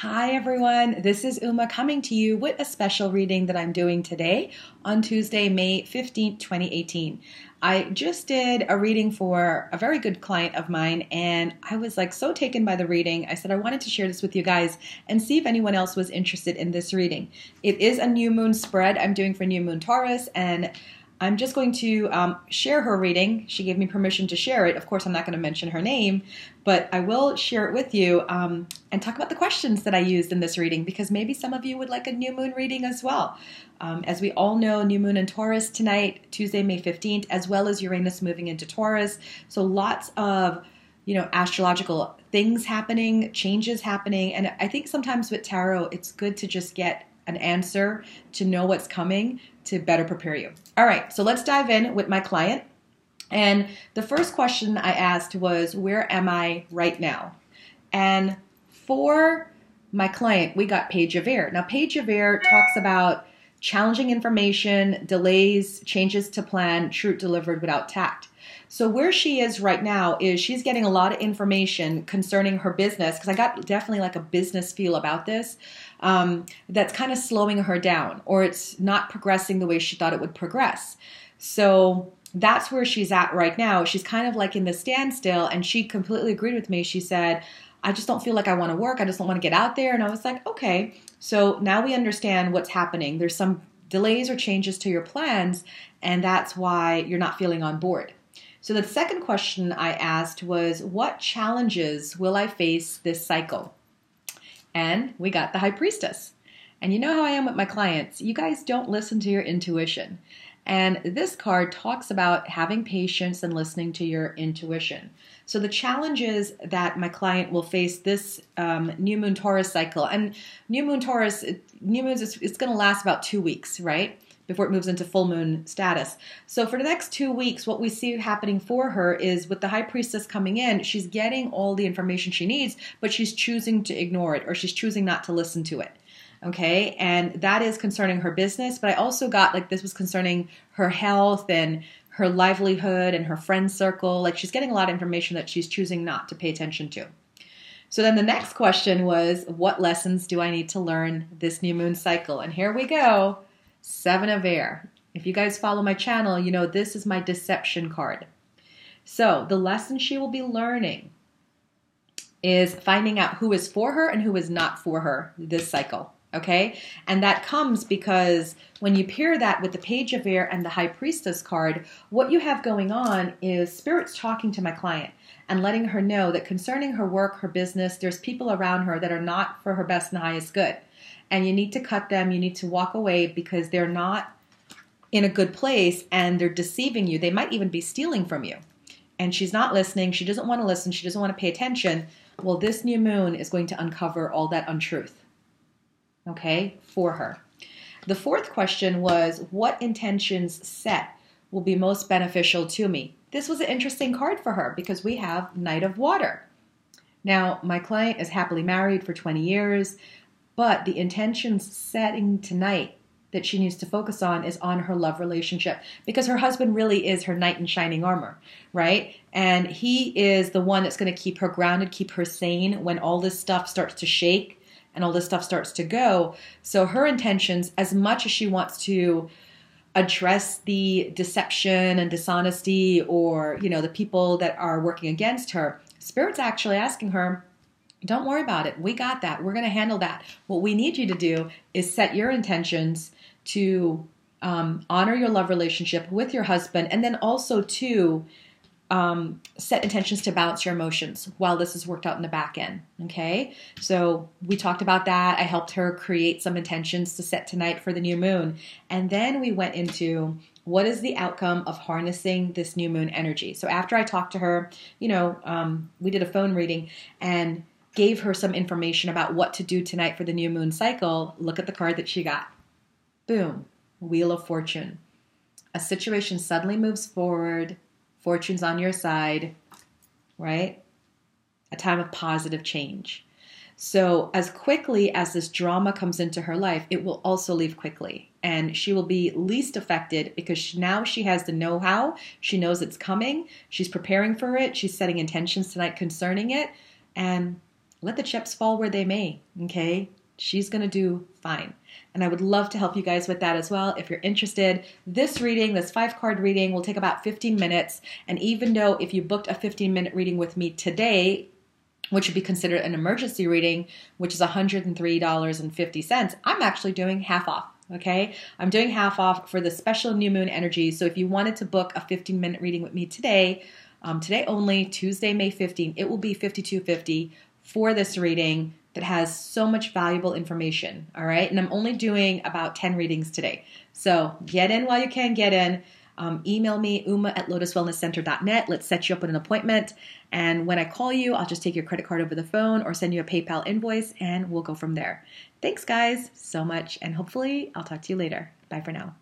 Hi everyone, this is Uma coming to you with a special reading that I'm doing today on Tuesday, May 15th, 2018. I just did a reading for a very good client of mine and I was so taken by the reading. I said I wanted to share this with you guys and see if anyone else was interested in this reading. It is a new moon spread I'm doing for new moon Taurus, and I'm just going to share her reading. She gave me permission to share it. Of course, I'm not going to mention her name, but I will share it with you and talk about the questions that I used in this reading, because maybe some of you would like a new moon reading as well. As we all know, new moon in Taurus tonight, Tuesday, May 15th, as well as Uranus moving into Taurus. So lots of, astrological things happening, changes happening. And I think sometimes with tarot, it's good to just get an answer, to know what's coming, to better prepare you. All right, so let's dive in with my client. And the first question I asked was, where am I right now? And for my client, we got Page of Air. Now, Page of Air talks about challenging information, delays, changes to plan, truth delivered without tact. So where she is right now is she's getting a lot of information concerning her business, because I got definitely a business feel about this, that's kind of slowing her down, or it's not progressing the way she thought it would progress. So that's where she's at right now. She's kind of in the standstill, and she completely agreed with me. She said, I just don't feel like I want to work. I just don't want to get out there. And I was like, okay, so now we understand what's happening. There's some delays or changes to your plans, and that's why you're not feeling on board. So the second question I asked was, what challenges will I face this cycle? And we got the High Priestess. And you know how I am with my clients. You guys don't listen to your intuition. And this card talks about having patience and listening to your intuition. So the challenges that my client will face this new moon Taurus cycle, and new moon Taurus, it's going to last about 2 weeks, right? Before it moves into full moon status. So for the next 2 weeks, what we see happening for her is, with the High Priestess coming in, she's getting all the information she needs, but she's choosing to ignore it, or she's choosing not to listen to it. Okay, and that is concerning her business, but I also got this was concerning her health and her livelihood and her friend circle. She's getting a lot of information that she's choosing not to pay attention to. So then the next question was, what lessons do I need to learn this new moon cycle? And here we go. Seven of Air. If you guys follow my channel, you know this is my deception card. So the lesson she will be learning is finding out who is for her and who is not for her this cycle. Okay? And that comes because when you pair that with the Page of Air and the High Priestess card, what you have going on is Spirit's talking to my client and letting her know that concerning her work, her business, there's people around her that are not for her best and highest good. And you need to cut them, you need to walk away, because they're not in a good place and they're deceiving you. They might even be stealing from you. And she's not listening, she doesn't want to listen, she doesn't want to pay attention. Well, this new moon is going to uncover all that untruth, okay, for her. The fourth question was, what intentions set will be most beneficial to me? This was an interesting card for her because we have Knight of Water. Now, my client is happily married for 20 years, but the intentions setting tonight that she needs to focus on is on her love relationship, because her husband really is her knight in shining armor, right? And he is the one that's going to keep her grounded, keep her sane when all this stuff starts to shake and all this stuff starts to go. So her intentions, as much as she wants to address the deception and dishonesty, or, the people that are working against her, Spirit's actually asking her, don't worry about it. We got that. We're going to handle that. What we need you to do is set your intentions to honor your love relationship with your husband, and then also to set intentions to balance your emotions while this is worked out in the back end. Okay? So we talked about that. I helped her create some intentions to set tonight for the new moon. And then we went into, what is the outcome of harnessing this new moon energy? So after I talked to her, we did a phone reading and gave her some information about what to do tonight for the new moon cycle. Look at the card that she got. Boom. Wheel of Fortune. A situation suddenly moves forward. Fortune's on your side, right? A time of positive change. So as quickly as this drama comes into her life, it will also leave quickly. And she will be least affected because now she has the know-how. She knows it's coming. She's preparing for it. She's setting intentions tonight concerning it. And let the chips fall where they may, okay? She's going to do fine. And I would love to help you guys with that as well. If you're interested, this 5-card reading will take about 15 minutes. And even though if you booked a 15-minute reading with me today, which would be considered an emergency reading, which is $103.50, I'm actually doing half off. Okay, I'm doing half off for the special new moon energy. So if you wanted to book a 15-minute reading with me today, today only, Tuesday, May 15th, it will be $52.50 for this reading that has so much valuable information. All right, and I'm only doing about 10 readings today. So get in while you can get in. Email me, uma@lotuswellnesscenter.net. Let's set you up with an appointment. And when I call you, I'll just take your credit card over the phone or send you a PayPal invoice, and we'll go from there. Thanks, guys, so much. And hopefully I'll talk to you later. Bye for now.